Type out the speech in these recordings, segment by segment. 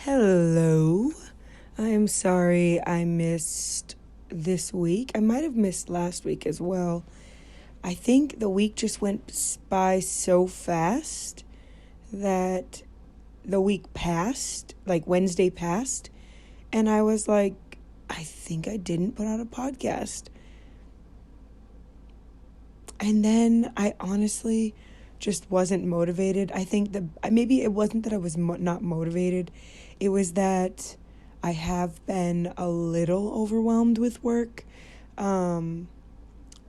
Hello. I am sorry I missed this week. I might have missed last week as well. I think the week just went by so fast that the week passed, like Wednesday passed, and I was like, I think I didn't put out a podcast. And then I honestly just wasn't motivated. I think maybe it wasn't that I was not motivated. It was that I have been a little overwhelmed with work. And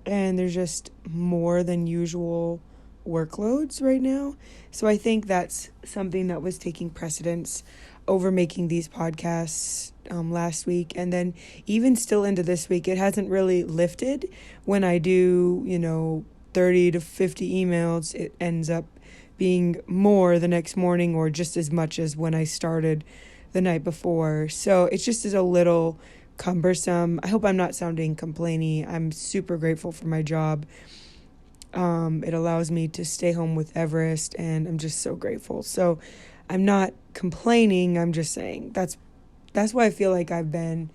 there's just more than usual workloads right now. So I think that's something that was taking precedence over making these podcasts last week. And then even still into this week, it hasn't really lifted. When I do, 30 to 50 emails, it ends up being more the next morning or just as much as when I started the night before. So it just is a little cumbersome. I hope I'm not sounding complainy. I'm super grateful for my job. It allows me to stay home with Everest, and I'm just so grateful. So I'm not complaining. I'm just saying that's why I feel like I've been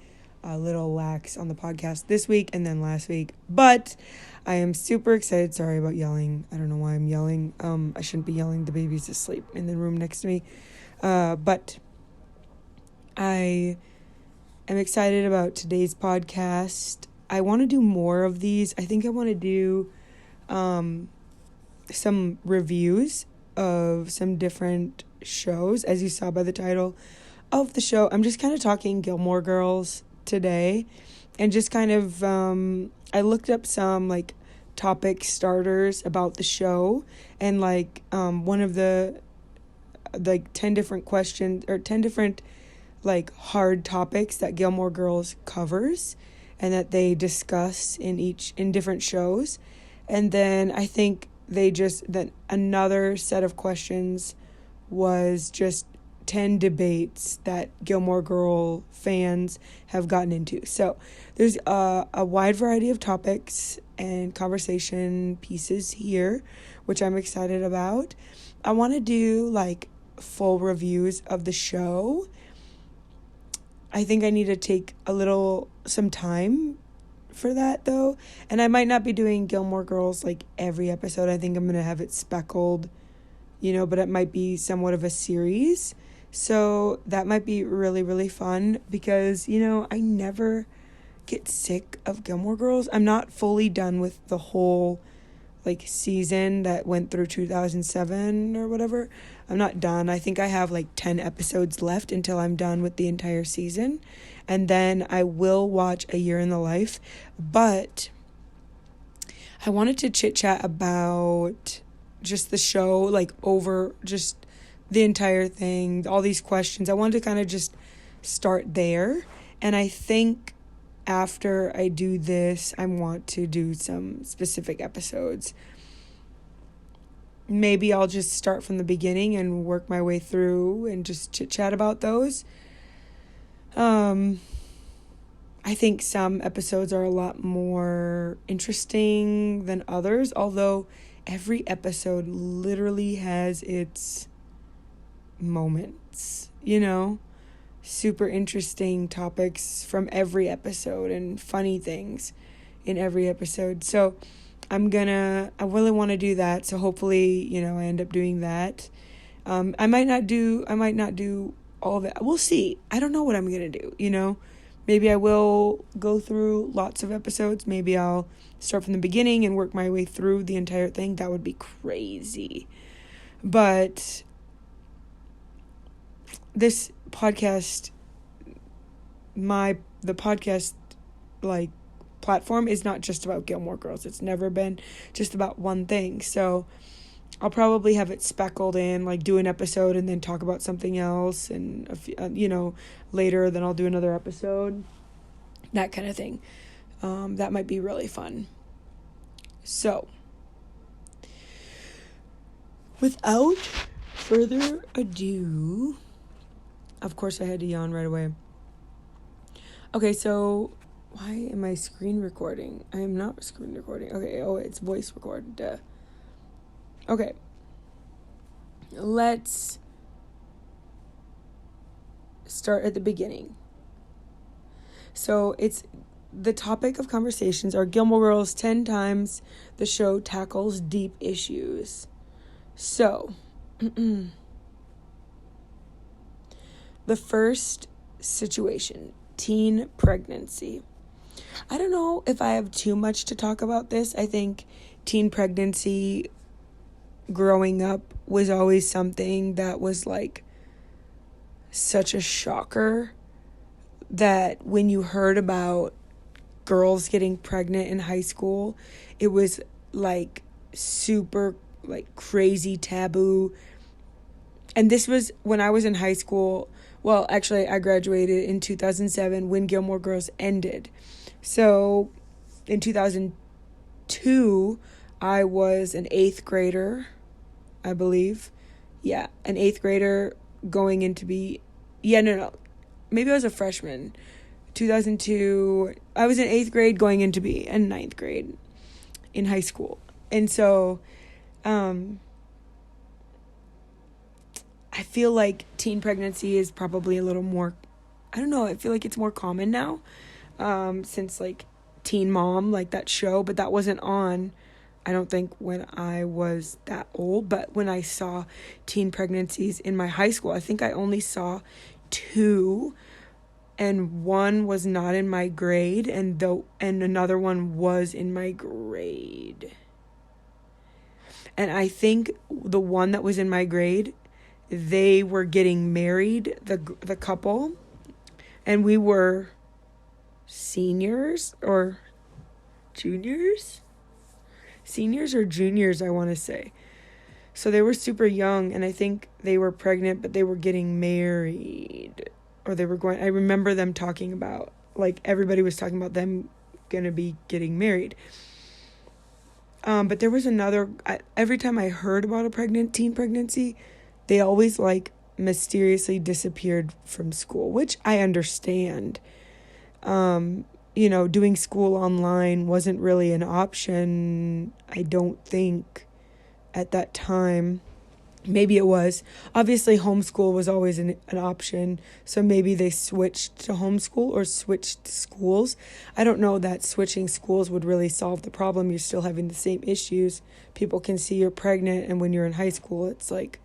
a little lax on the podcast this week and then last week. But I am super excited. Sorry about yelling. I don't know why I'm yelling. I shouldn't be yelling. The baby's asleep in the room next to me. But I am excited about today's podcast. I want to do more of these. I think I want to do some reviews of some different shows. As you saw by the title of the show, I'm just kind of talking Gilmore Girls today, and just kind of I looked up some like topic starters about the show, and like one of the 10 different questions or 10 different like hard topics that Gilmore Girls covers and that they discuss in different shows. And then I think then another set of questions was just 10 debates that Gilmore Girl fans have gotten into. So there's a wide variety of topics and conversation pieces here, which I'm excited about. I want to do like full reviews of the show. I think I need to take some time for that though. And I might not be doing Gilmore Girls like every episode. I think I'm going to have it speckled, but it might be somewhat of a series. So that might be really, really fun because, I never get sick of Gilmore Girls. I'm not fully done with the whole season that went through 2007 or whatever. I'm not done. I think I have 10 episodes left until I'm done with the entire season. And then I will watch A Year in the Life. But I wanted to chit chat about just the show, over just the entire thing, all these questions. I wanted to kind of just start there. And I think after I do this, I want to do some specific episodes. Maybe I'll just start from the beginning and work my way through and just chit chat about those. I think some episodes are a lot more interesting than others, although every episode literally has its moments, super interesting topics from every episode and funny things in every episode. So I really want to do that. So hopefully, I end up doing that. I might not do all of it. We'll see. I don't know what I'm going to do, Maybe I will go through lots of episodes. Maybe I'll start from the beginning and work my way through the entire thing. That would be crazy. But this podcast, the podcast platform is not just about Gilmore Girls. It's never been just about one thing. So I'll probably have it speckled in, do an episode and then talk about something else, and later then I'll do another episode, that kind of thing. That might be really fun. So without further ado, of course I had to yawn right away. Okay, so why am I screen recording? I am not screen recording. Okay, it's voice record. Duh. Okay. Let's start at the beginning. So it's the topic of conversations are Gilmore Girls 10 times the show tackles deep issues. So, the first situation, teen pregnancy. I don't know if I have too much to talk about this. I think teen pregnancy growing up was always something that was like such a shocker, that when you heard about girls getting pregnant in high school, it was like super like crazy taboo. And this was when I was in high school. Well, actually, I graduated in 2007 when Gilmore Girls ended. So in 2002, I was an 8th grader, I believe. Yeah, an 8th grader going into be... Yeah, no. Maybe I was a freshman. 2002, I was in 8th grade going into be in 9th grade in high school. And so I feel like teen pregnancy is probably a little more, I don't know, I feel like it's more common now, since like Teen Mom, like that show, but that wasn't on, I don't think, when I was that old. But when I saw teen pregnancies in my high school, I think I only saw 2, and one was not in my grade, and another one was in my grade. And I think the one that was in my grade, they were getting married, the couple, and we were seniors or juniors? Seniors or juniors, I want to say. So they were super young, and I think they were pregnant, but they were getting married. Or they were going, I remember them talking about, like, everybody was talking about them gonna be getting married. But there was another, every time I heard about a teen pregnancy, they always, like, mysteriously disappeared from school, which I understand. Doing school online wasn't really an option, I don't think, at that time. Maybe it was. Obviously, homeschool was always an option, so maybe they switched to homeschool or switched schools. I don't know that switching schools would really solve the problem. You're still having the same issues. People can see you're pregnant, and when you're in high school, it's like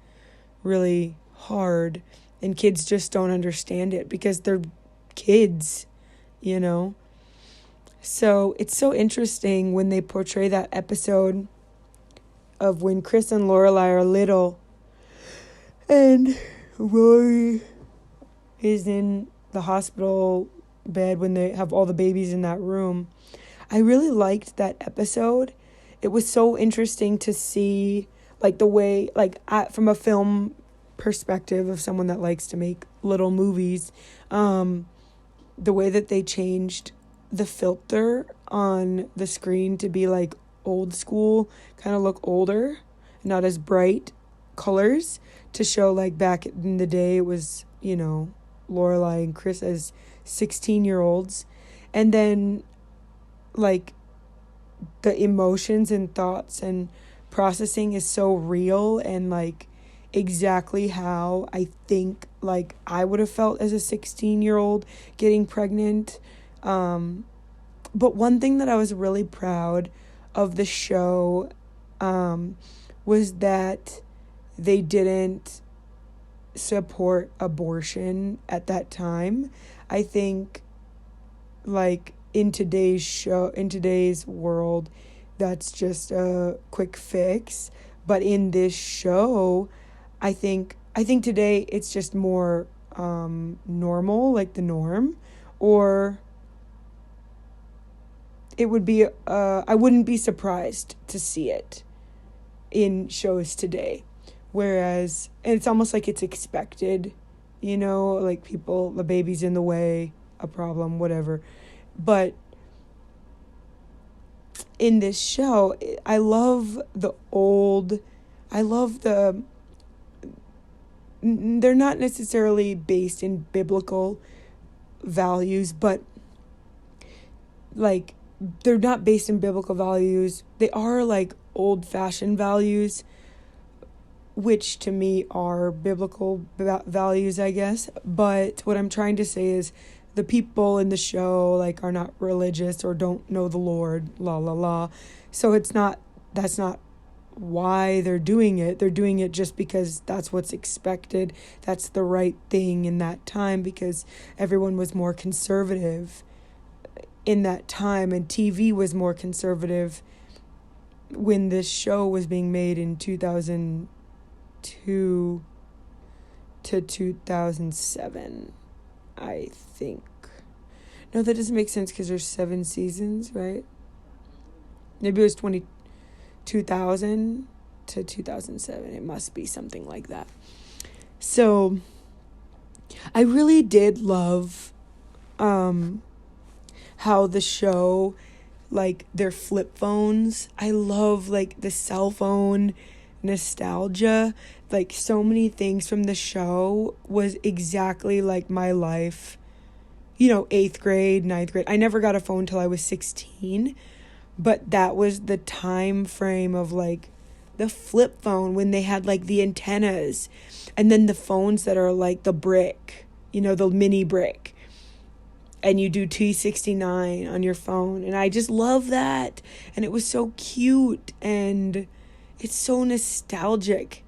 really hard, and kids just don't understand it because they're kids, So it's so interesting when they portray that episode of when Chris and Lorelai are little, and Rory is in the hospital bed when they have all the babies in that room. I really liked that episode. It was so interesting to see, like, the way, like, from a film perspective of someone that likes to make little movies, the way that they changed the filter on the screen to be, like, old school, kind of look older, not as bright colors, to show, like, back in the day it was, Lorelai and Chris as 16-year-olds. And then, like, the emotions and thoughts and processing is so real, and, like, exactly how I think, like, I would have felt as a 16-year-old getting pregnant. But one thing that I was really proud of the show was that they didn't support abortion at that time. I think, like, in today's world, that's just a quick fix. But in this show, I think today it's just more normal, like the norm, or it would be, I wouldn't be surprised to see it in shows today. Whereas, and it's almost like it's expected, like the baby's in the way, a problem, whatever. But in this show, I love they're not necessarily based in biblical values, but, like, they're not based in biblical values. They are, like, old-fashioned values, which to me are biblical values, I guess. But what I'm trying to say is the people in the show like are not religious or don't know the Lord, la la la. So that's not why they're doing it. They're doing it just because that's what's expected. That's the right thing in that time because everyone was more conservative in that time and TV was more conservative when this show was being made in 2002 to 2007, I think. No, that doesn't make sense because there's 7 seasons, right? Maybe it was 2000 to 2007. It must be something like that. So I really did love how the show, like their flip phones, I love like the cell phone nostalgia. Like so many things from the show was exactly like my life. 8th grade, 9th grade. I never got a phone till I was 16, but that was the time frame of like the flip phone when they had like the antennas and then the phones that are like the brick, the mini brick. And you do T69 on your phone. And I just love that. And it was so cute. And it's so nostalgic.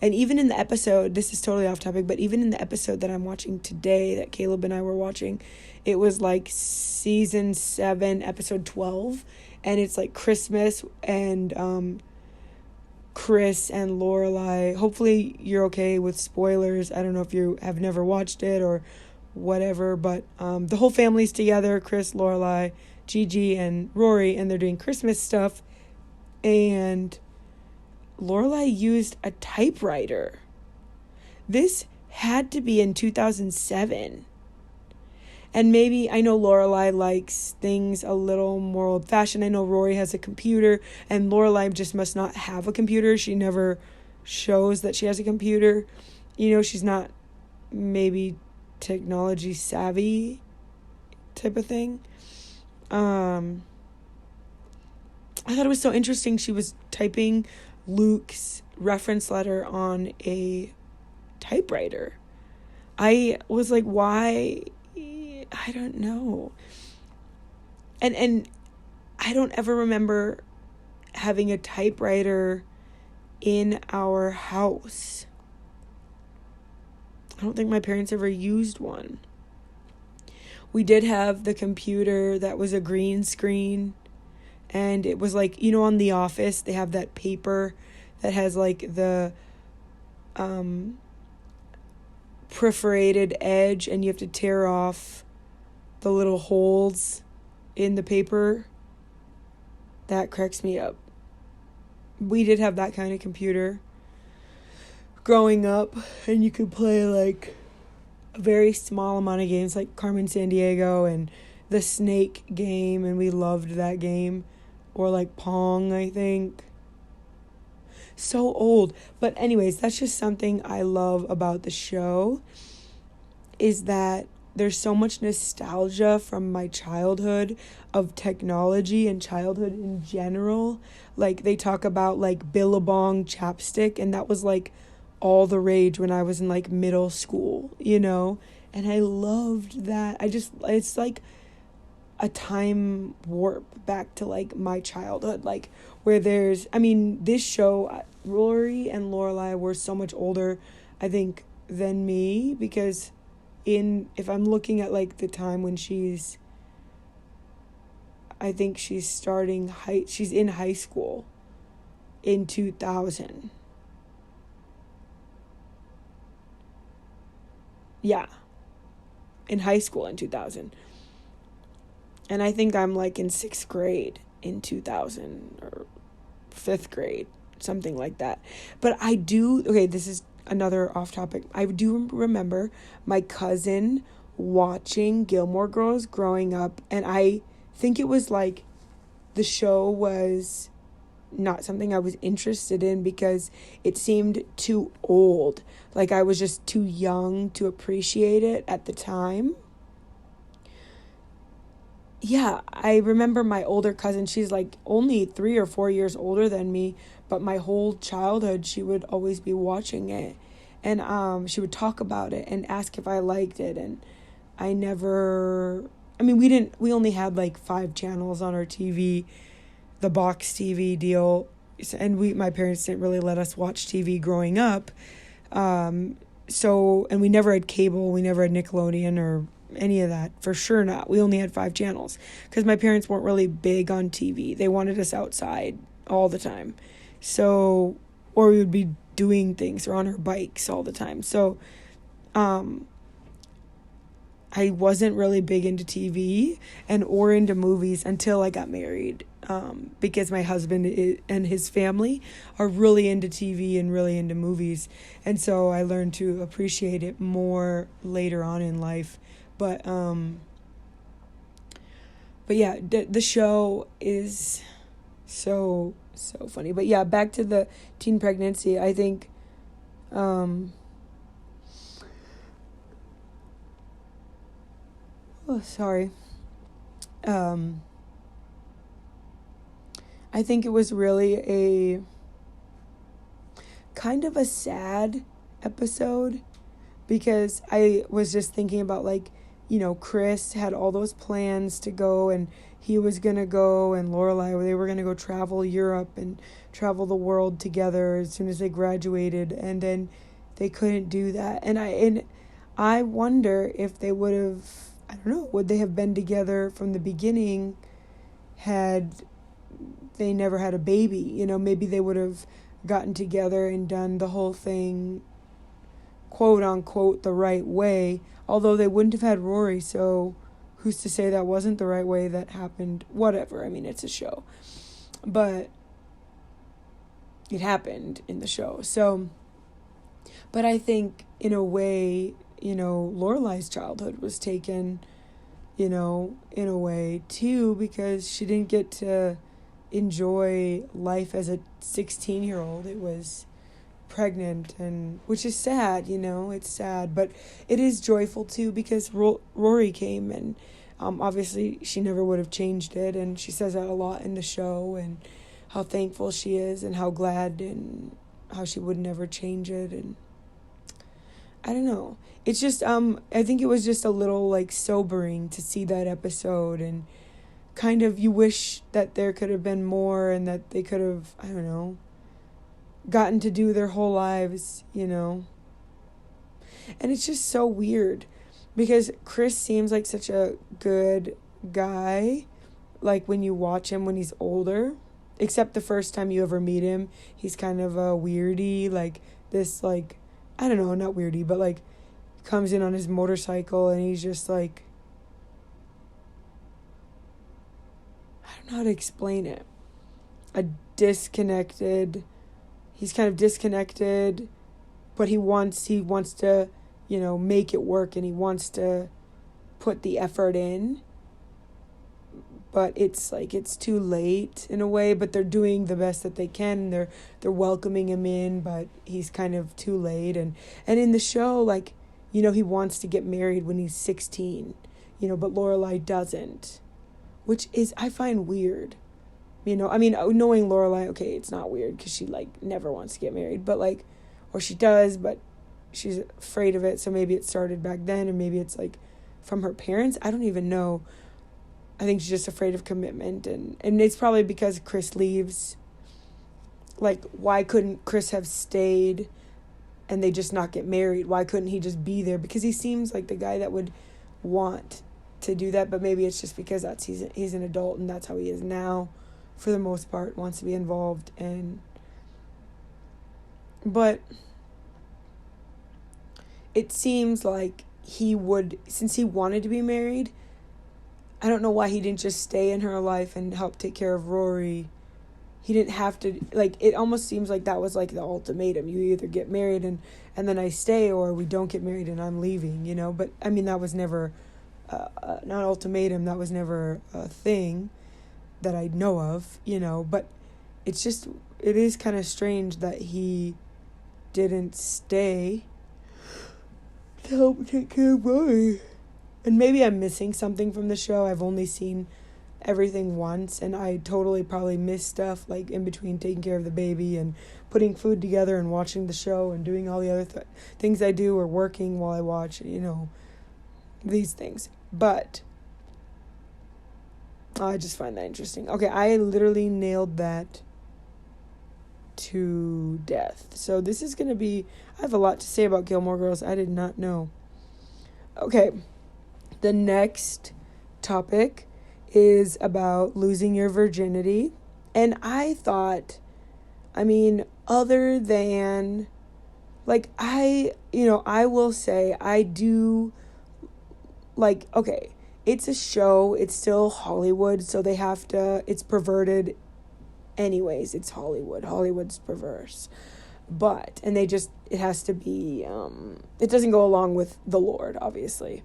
And even in the episode, this is totally off topic, but even in the episode that I'm watching today, that Caleb and I were watching, it was like season 7, episode 12. And it's like Christmas and Chris and Lorelai. Hopefully you're okay with spoilers. I don't know if you have never watched it or whatever, but the whole family's together, Chris, Lorelai, Gigi, and Rory, and they're doing Christmas stuff, and Lorelai used a typewriter. This had to be in 2007, and maybe, I know Lorelai likes things a little more old-fashioned. I know Rory has a computer, and Lorelai just must not have a computer. She never shows that she has a computer. She's not maybe technology savvy type of thing. I thought it was so interesting. She was typing Luke's reference letter on a typewriter. I was like, why? I don't know. And I don't ever remember having a typewriter in our house. I don't think my parents ever used one. We did have the computer that was a green screen. And it was like, on The Office, they have that paper that has like the perforated edge. And you have to tear off the little holes in the paper. That cracks me up. We did have that kind of computer growing up, and you could play like a very small amount of games like Carmen Sandiego and the Snake game, and we loved that game, or like Pong, I think. So old. But anyways, that's just something I love about the show, is that there's so much nostalgia from my childhood of technology and childhood in general. Like they talk about like Billabong chapstick, and that was like all the rage when I was in like middle school, and I loved that. It's like a time warp back to like my childhood, like where this show, Rory and Lorelai were so much older, I think, than me, because if I'm looking at like the time when I think she's in high school in 2000. Yeah, in high school in 2000. And I think I'm like in 6th grade in 2000 or 5th grade, something like that. But this is another off topic. I do remember my cousin watching Gilmore Girls growing up, and I think it was like the show was not something I was interested in because it seemed too old. Like I was just too young to appreciate it at the time. yeah, I remember my older cousin, she's like only 3 or 4 years older than me, but my whole childhood she would always be watching it. And she would talk about it and ask if I liked it. And I never, I mean, we only had like 5 channels on our TV, the box TV deal. And my parents didn't really let us watch TV growing up. And we never had cable, we never had Nickelodeon or any of that, for sure not. We only had 5 channels because my parents weren't really big on TV. They wanted us outside all the time. So, or we would be doing things or on our bikes all the time. So, I wasn't really big into TV or into movies until I got married, because my husband and his family are really into TV and really into movies. And so I learned to appreciate it more later on in life. But yeah, the show is so funny. But yeah, back to the teen pregnancy. I think sorry. I think it was really a kind of a sad episode, because I was just thinking about, like, Chris had all those plans to go, and he was going to go, and Lorelai, they were going to go travel Europe and travel the world together as soon as they graduated, and then they couldn't do that. And I wonder if they would have, I don't know, would they have been together from the beginning had they never had a baby? Maybe they would have gotten together and done the whole thing, quote unquote, the right way, although they wouldn't have had Rory, so who's to say that wasn't the right way that happened? Whatever, I mean, it's a show, but it happened in the show. So, but I think in a way, Lorelai's childhood was taken, in a way too, because she didn't get to enjoy life as a 16-year-old. It was pregnant, and which is sad, it's sad, but it is joyful too, because Rory came, and obviously she never would have changed it, and she says that a lot in the show, and how thankful she is and how glad, and how she would never change it. And I don't know, it's just I think it was just a little like sobering to see that episode, and kind of you wish that there could have been more, and that they could have, I don't know, gotten to do their whole lives, And it's just so weird, because Chris seems like such a good guy, like when you watch him when he's older, except the first time you ever meet him, he's kind of a weirdy, like this, like, I don't know, not weirdy, but like comes in on his motorcycle, and he's just like, I don't know how to explain it. He's kind of disconnected, but he wants to, make it work, and he wants to put the effort in. But it's like it's too late in a way, but they're doing the best that they can. They're welcoming him in, but he's kind of too late. And in the show, like, he wants to get married when he's 16, but Lorelai doesn't, which is, I find weird. I mean, knowing Lorelai, okay, it's not weird, because she, like, never wants to get married, but, like, or she does, but she's afraid of it, so maybe it started back then, and maybe it's, like, from her parents. I don't even know. I think she's just afraid of commitment, and it's probably because Chris leaves. Like, why couldn't Chris have stayed and they just not get married? Why couldn't he just be there? Because he seems like the guy that would want to do that, but maybe it's just because he's an adult, and that's how he is now, for the most part, wants to be involved. But it seems like he would, since he wanted to be married, I don't know why he didn't just stay in her life and help take care of Rory. He didn't have to, like, it almost seems like that was like the ultimatum. You either get married and then I stay, or we don't get married and I'm leaving, But, I mean, that was never, not an ultimatum, that was never a thing that I know of, But it is kind of strange that he didn't stay to help take care of Rory. And maybe I'm missing something from the show. I've only seen everything once, and I totally probably miss stuff, like in between taking care of the baby and putting food together and watching the show and doing all the other things I do, or working while I watch, these things. But I just find that interesting. Okay, I literally nailed that to death. So this is going to be, I have a lot to say about Gilmore Girls I did not know. Okay, the next topic is about losing your virginity. And I thought, other than, I will say I do, okay, it's a show, it's still Hollywood, so they have to, it's perverted anyways, it's Hollywood's perverse. But, and it has to be, it doesn't go along with the Lord, obviously.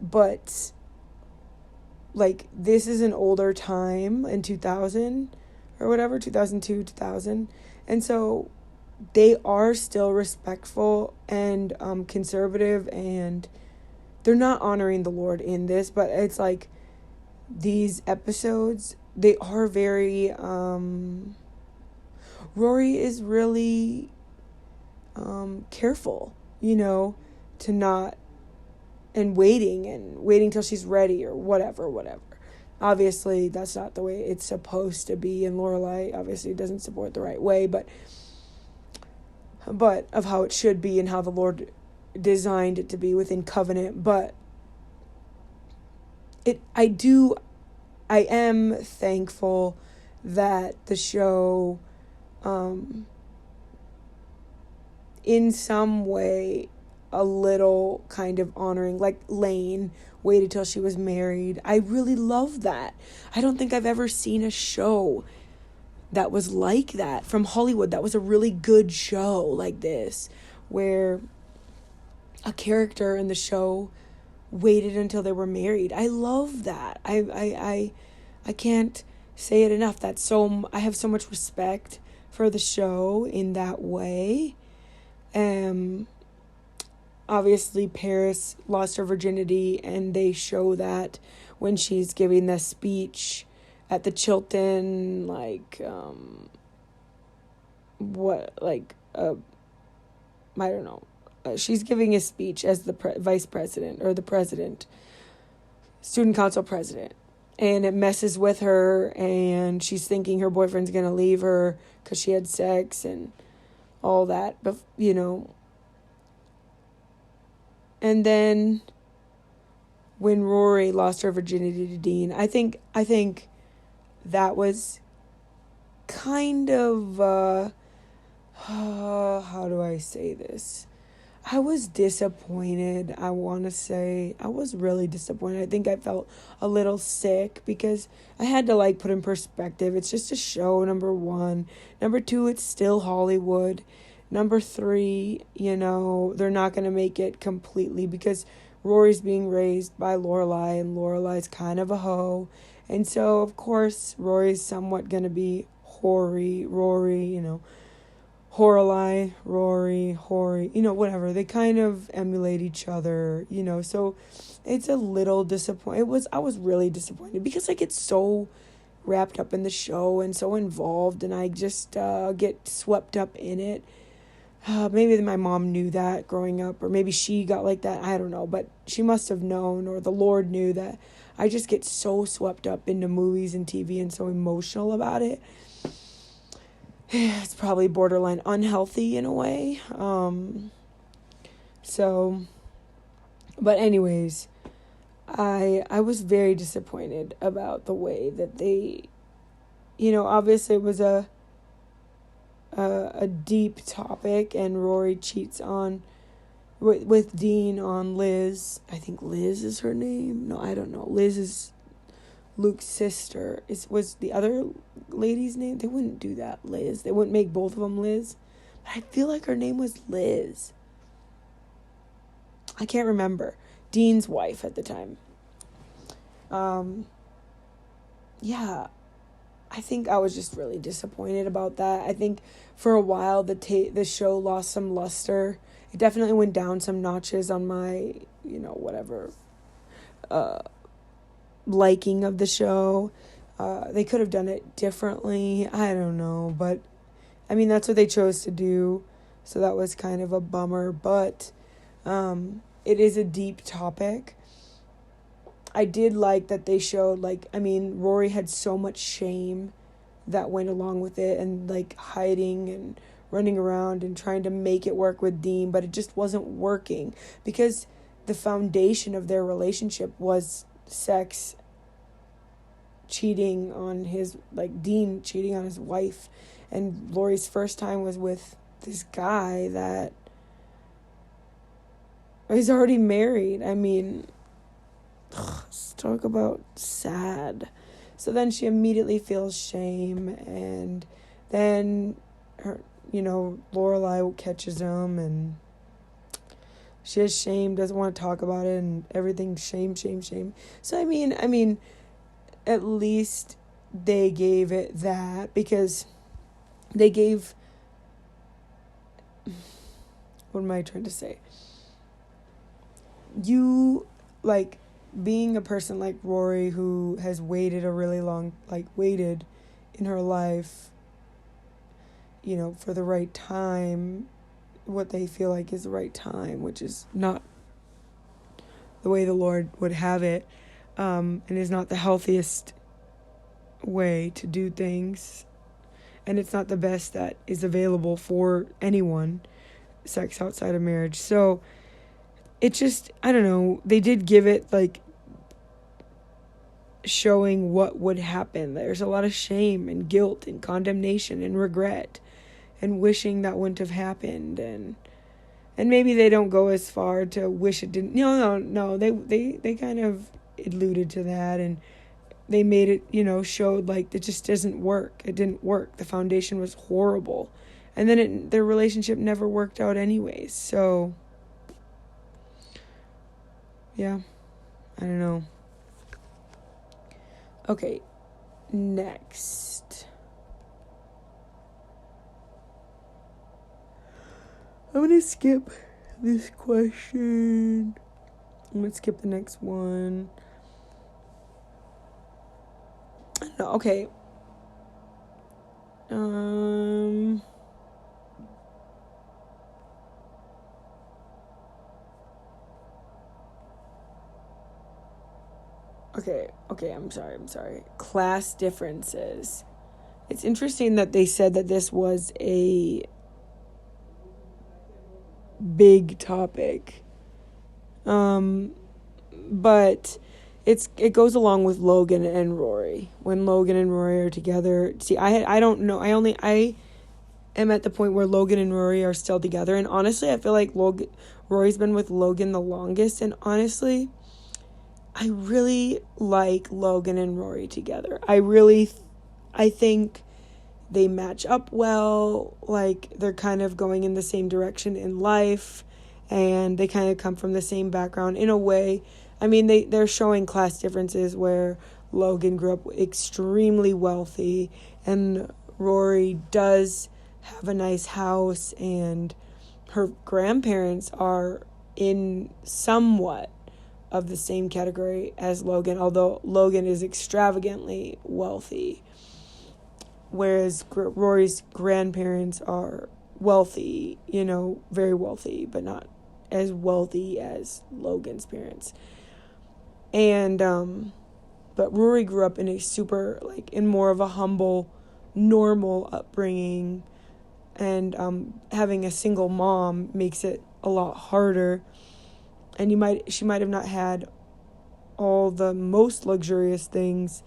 But, this is an older time in 2000 or whatever, 2002, 2000. And so they are still respectful and conservative, and they're not honoring the Lord in this, but it's these episodes, they are very, Rory is really careful, to not, and waiting till she's ready or whatever. Obviously, that's not the way it's supposed to be, and Lorelai obviously doesn't support the right way, but of how it should be and how the Lord designed it to be within covenant. But I am thankful that the show, in some way, a little kind of honoring, Lane waited till she was married. I really love that. I don't think I've ever seen a show that was like that from Hollywood. That was a really good show like this, where a character in the show waited until they were married. I love that. I can't say it enough. I have so much respect for the show in that way. Obviously Paris lost her virginity, and they show that when she's giving the speech at the Chilton, I don't know. She's giving a speech as the vice president or the president, student council president, and it messes with her, and she's thinking her boyfriend's going to leave her because she had sex and all that, but, and then when Rory lost her virginity to Dean, I think that was kind of, how do I say this? I was disappointed, I want to say. I was really disappointed. I think I felt a little sick because I had to, put in perspective. It's just a show, number one. Number two, it's still Hollywood. Number three, they're not going to make it completely because Rory's being raised by Lorelai, and Lorelai's kind of a hoe. And so, of course, Rory's somewhat going to be Rory, Horelai, Rory, whatever. They kind of emulate each other, so it's a little disappointing. I was really disappointed because I get so wrapped up in the show and so involved, and I just get swept up in it. Maybe my mom knew that growing up, or maybe she got like that. I don't know, but she must have known, or the Lord knew that I just get so swept up into movies and TV and so emotional about it. It's probably borderline unhealthy in a way. But anyways, I was very disappointed about the way that they, obviously it was a deep topic, and Rory cheats with Dean on Liz. I think Liz is her name. No, I don't know. Liz is Luke's sister. Was the other lady's name? They wouldn't do that, Liz. They wouldn't make both of them Liz. But I feel like her name was Liz. I can't remember. Dean's wife at the time. Yeah. I think I was just really disappointed about that. I think for a while the show lost some luster. It definitely went down some notches on my, whatever, liking of the show. They could have done it differently. I don't know, but I mean, that's what they chose to do. So that was kind of a bummer, but it is a deep topic. I did like that they showed, like, I mean, Rory had so much shame that went along with it, and like hiding and running around and trying to make it work with Dean, but it just wasn't working because the foundation of their relationship was sex, cheating on his, like, Dean cheating on his wife, and Lori's first time was with this guy that he's already married. I mean, let's talk about sad. So then she immediately feels shame, and then her, Lorelai catches him, and she has shame, doesn't want to talk about it, and everything's shame. So I mean, at least they gave it that, because they gave, what am I trying to say? You, like, being a person like Rory who has waited waited in her life, for the right time, what they feel like is the right time, which is not the way the Lord would have it, and is not the healthiest way to do things, and it's not the best that is available for anyone, sex outside of marriage. So it just, I don't know, they did give it, like, showing what would happen. There's a lot of shame and guilt and condemnation and regret and wishing that wouldn't have happened, and maybe they don't go as far to wish it didn't. No, they kind of alluded to that, and they made it, showed like it just doesn't work. It didn't work. The foundation was horrible, and then their relationship never worked out anyways. So yeah, I don't know. Okay, next. I'm gonna skip this question. I'm gonna skip the next one. I don't know, okay. Okay, I'm sorry. Class differences. It's interesting that they said that this was a big topic. But it goes along with Logan and Rory. When Logan and Rory are together, see, I don't know. I am at the point where Logan and Rory are still together, and honestly, I feel like Rory's been with Logan the longest, and honestly, I really like Logan and Rory together. I think they match up well. Like, they're kind of going in the same direction in life, and they kind of come from the same background in a way. I mean, they're showing class differences where Logan grew up extremely wealthy, and Rory does have a nice house, and her grandparents are in somewhat of the same category as Logan, although Logan is extravagantly wealthy, whereas Rory's grandparents are wealthy, very wealthy, but not as wealthy as Logan's parents. And but Rory grew up in a super, in more of a humble, normal upbringing, and having a single mom makes it a lot harder. And she might have not had all the most luxurious things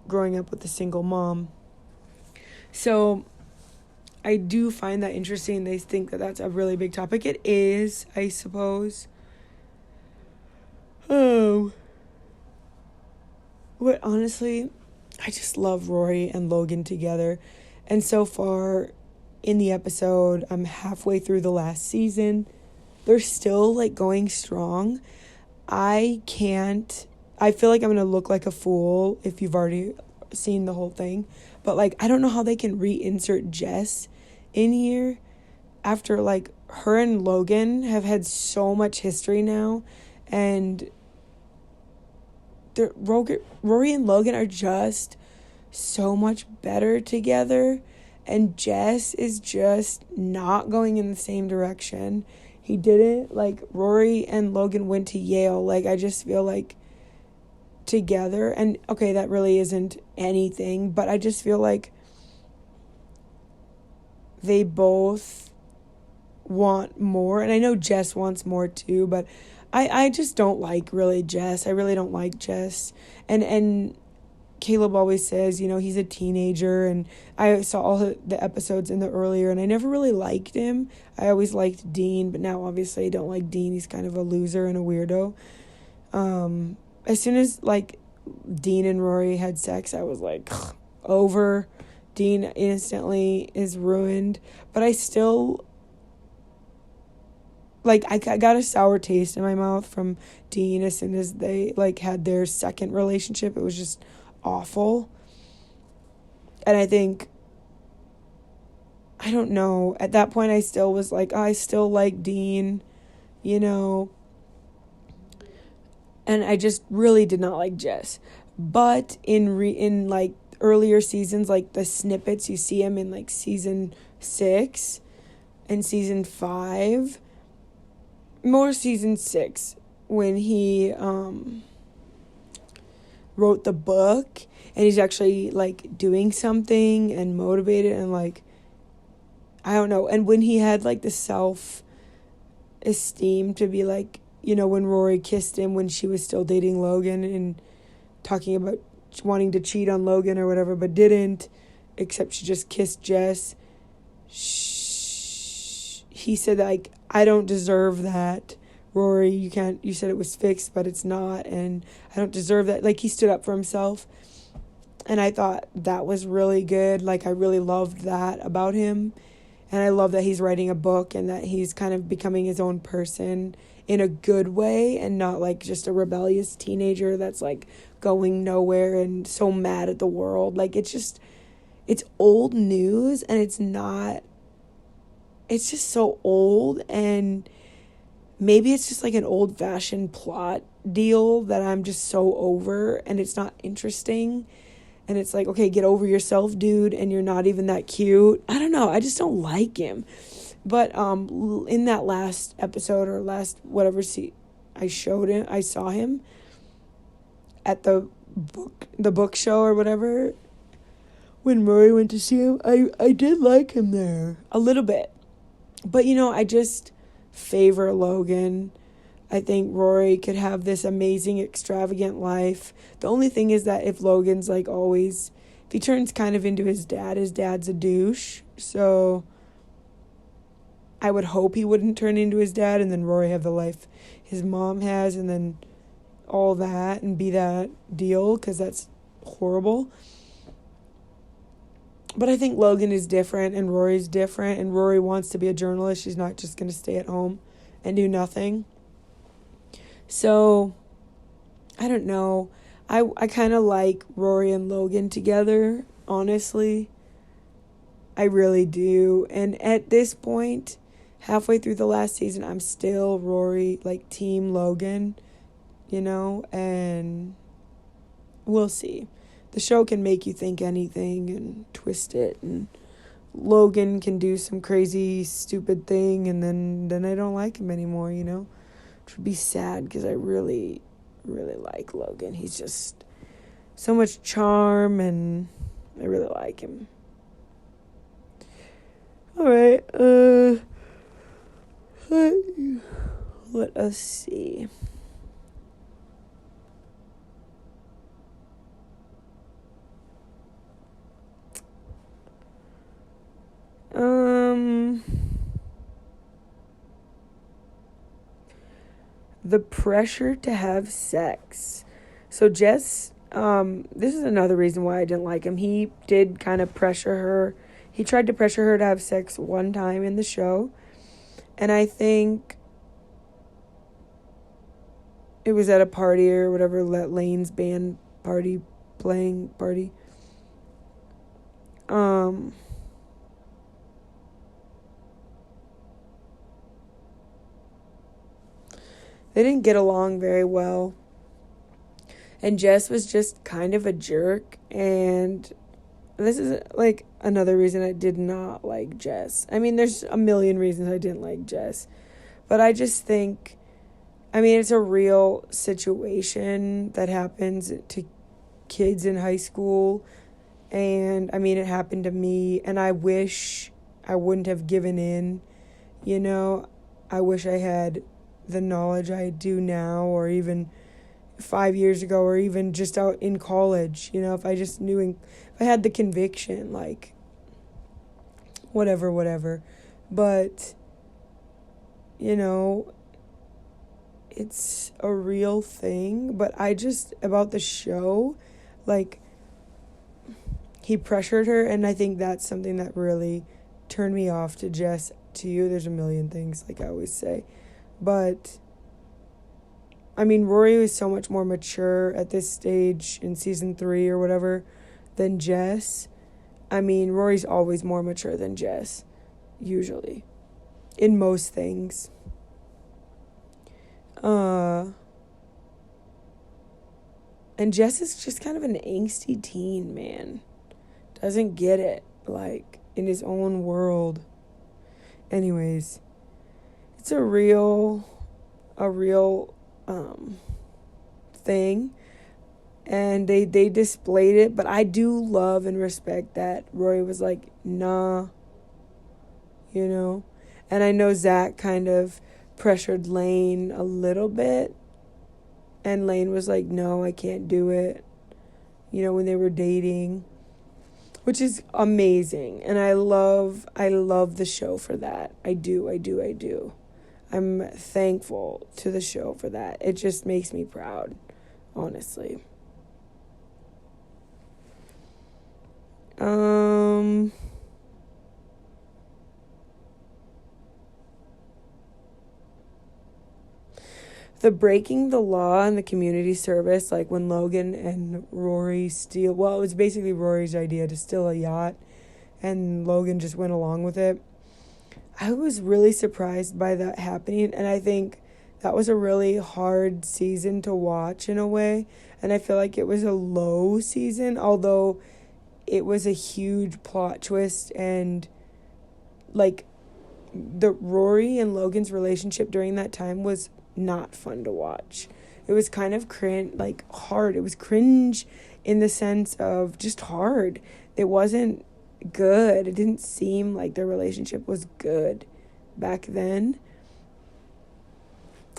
growing up with a single mom. So I do find that interesting. They think that that's a really big topic. It is, I suppose. Oh. But honestly, I just love Rory and Logan together. And so far in the episode, I'm halfway through the last season. They're still, going strong. I feel like I'm going to look like a fool if you've already seen the whole thing. But, I don't know how they can reinsert Jess in here after, her and Logan have had so much history now. And Rory and Logan are just so much better together, and Jess is just not going in the same direction. He didn't, like, Rory and Logan went to Yale. Like, I just feel like together, and okay, that really isn't anything, but I just feel like they both want more, and I know Jess wants more too, but I just don't like really Jess. I really don't like Jess. And Caleb always says, you know, he's a teenager, and I saw all the episodes in the earlier, and I never really liked him. I always liked Dean, but now obviously I don't like Dean. He's kind of a loser and a weirdo. As soon as, like, Dean and Rory had sex, I was like, over. Dean instantly is ruined, but I still, like, I got a sour taste in my mouth from Dean as soon as they, like, had their second relationship. It was just awful. And I think, I don't know, at that point I still was like, oh, I still like Dean, you know. And I just really did not like Jess. But in like earlier seasons, like the snippets, you see him in like season 6 and season 5. More season 6, when he wrote the book, and he's actually, like, doing something and motivated, and, like, I don't know. And when he had, like, the self-esteem to be, like, you know, when Rory kissed him when she was still dating Logan, and talking about wanting to cheat on Logan or whatever, but didn't, except she just kissed Jess. He said, like, I don't deserve that. Rory, you said it was fixed, but it's not, and I don't deserve that. Like, he stood up for himself, and I thought that was really good. Like, I really loved that about him, and I love that he's writing a book, and that he's kind of becoming his own person in a good way, and not, like, just a rebellious teenager that's, like, going nowhere and so mad at the world. Like, it's old news, and it's just so old, and maybe it's just like an old-fashioned plot deal that I'm just so over, and it's not interesting, and it's like, okay, get over yourself, dude, and you're not even that cute. I don't know, I just don't like him. But in that last episode, or last whatever I saw him at the book show or whatever, when Rory went to see him, I did like him there a little bit. But, you know, I just favor Logan. I think Rory could have this amazing, extravagant life. The only thing is that if Logan's, like, if he turns kind of into his dad's a douche. So I would hope he wouldn't turn into his dad, and then Rory have the life his mom has, and then all that, and be that deal, because that's horrible. But I think Logan is different, and Rory's different, and Rory wants to be a journalist. She's not just going to stay at home and do nothing. So, I don't know. I kind of like Rory and Logan together, honestly. I really do. And at this point, halfway through the last season, I'm still Rory, like, team Logan, you know, and we'll see. The show can make you think anything and twist it, and Logan can do some crazy, stupid thing, and then I don't like him anymore, you know? Which would be sad, because I really, really like Logan. He's just so much charm, and I really like him. Alright, let us see. The pressure to have sex. So Jess, this is another reason why I didn't like him. He did kind of pressure her. He tried to pressure her to have sex one time in the show. And I think it was at a party or whatever, Lane's band playing party. They didn't get along very well. And Jess was just kind of a jerk. And this is like another reason I did not like Jess. I mean, there's a million reasons I didn't like Jess. But I just think, I mean, it's a real situation that happens to kids in high school. And I mean, it happened to me. And I wish I wouldn't have given in. You know, I wish I had the knowledge I do now, or even 5 years ago, or even just out in college. You know, if I just knew, if I had the conviction, like, whatever. But, you know, it's a real thing. But I just, about the show, like, he pressured her, and I think that's something that really turned me off to Jess. To you, there's a million things, like I always say. But, I mean, Rory was so much more mature at this stage in season 3 or whatever than Jess. I mean, Rory's always more mature than Jess, usually, in most things. And Jess is just kind of an angsty teen, man. Doesn't get it, like, in his own world. Anyways, it's a real thing, and they displayed it. But I do love and respect that Rory was like, nah, you know. And I know Zach kind of pressured Lane a little bit, and Lane was like, no, I can't do it, you know, when they were dating, which is amazing. And I love the show for that. I do. I'm thankful to the show for that. It just makes me proud, honestly. The breaking the law and the community service, like when Logan and Rory steal, well, it was basically Rory's idea to steal a yacht, and Logan just went along with it. I was really surprised by that happening, and I think that was a really hard season to watch in a way, and I feel like it was a low season, although it was a huge plot twist, and like the Rory and Logan's relationship during that time was not fun to watch. It was kind of hard. It was cringe in the sense of just hard. It wasn't good. It didn't seem like their relationship was good back then.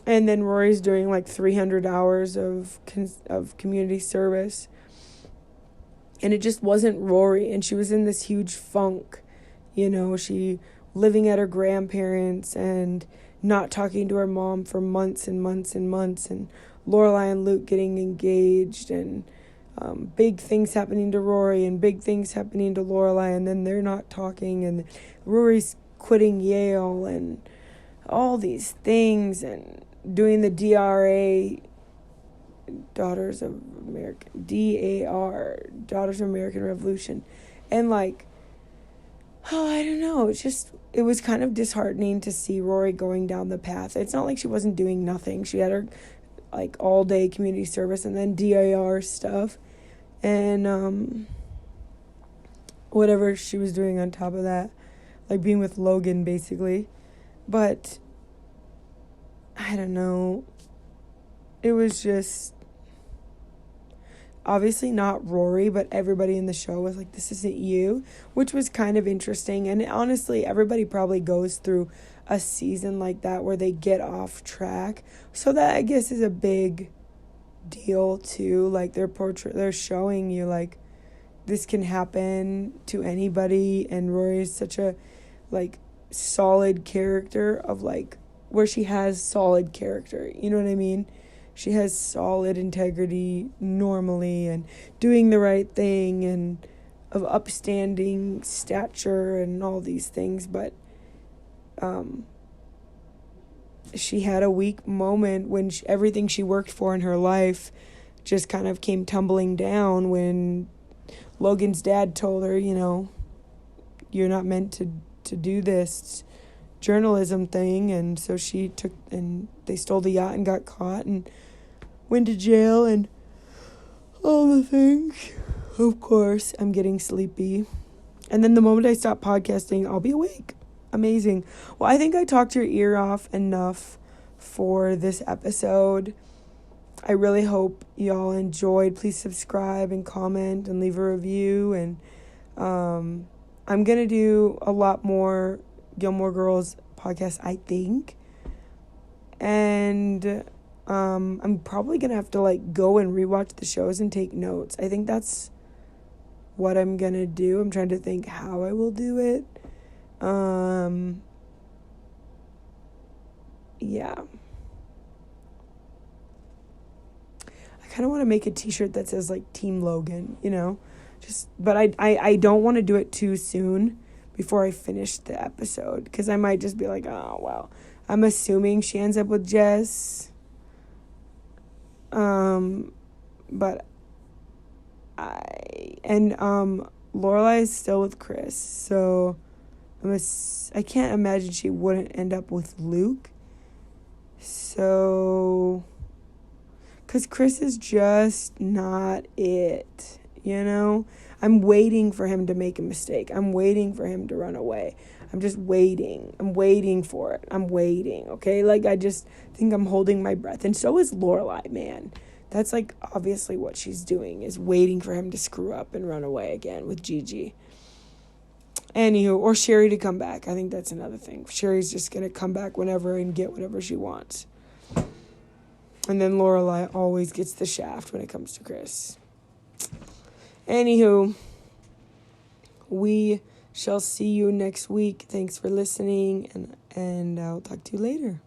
And then Rory's doing like 300 hours of community service, and it just wasn't Rory. And she was in this huge funk, you know, she living at her grandparents and not talking to her mom for months and months and months, and Lorelai and Luke getting engaged, and big things happening to Rory and big things happening to Lorelai, and then they're not talking, and Rory's quitting Yale, and all these things, and doing the DRA, Daughters of American, DAR, Daughters of American Revolution, and like, oh, I don't know, it was kind of disheartening to see Rory going down the path. It's not like she wasn't doing nothing. She had her like all day community service and then DIR stuff, and whatever she was doing on top of that, like being with Logan basically. But I don't know, it was just obviously not Rory, but everybody in the show was like, this isn't you, which was kind of interesting. And honestly, everybody probably goes through a season like that where they get off track. So that, I guess, is a big deal too. Like they're showing you like this can happen to anybody, and Rory is such a like solid character of like where she has solid character, you know what I mean? She has solid integrity normally, and doing the right thing, and of upstanding stature and all these things. But she had a weak moment when everything she worked for in her life just kind of came tumbling down when Logan's dad told her, you know, you're not meant to do this journalism thing. And so they stole the yacht and got caught and went to jail, and all the things. Of course, I'm getting sleepy. And then the moment I stop podcasting, I'll be awake. Amazing. Well, I think I talked your ear off enough for this episode. I really hope y'all enjoyed. Please subscribe and comment and leave a review. And I'm going to do a lot more Gilmore Girls podcasts, I think. And I'm probably going to have to go and rewatch the shows and take notes. I think that's what I'm going to do. I'm trying to think how I will do it. Yeah. I kind of want to make a t-shirt that says Team Logan, but I don't want to do it too soon before I finish the episode, because I might just be like, oh, well, I'm assuming she ends up with Jess. But Lorelai is still with Chris, so I can't imagine she wouldn't end up with Luke. So, because Chris is just not it, I'm waiting for him to make a mistake. I'm waiting for him to run away. I'm just waiting. I'm waiting for it. I'm waiting, okay? I just think I'm holding my breath. And so is Lorelai, man. That's, obviously what she's doing, is waiting for him to screw up and run away again with Gigi. Anywho, or Sherry to come back. I think that's another thing. Sherry's just going to come back whenever and get whatever she wants. And then Lorelai always gets the shaft when it comes to Chris. Anywho, we shall see you next week. Thanks for listening, and I'll talk to you later.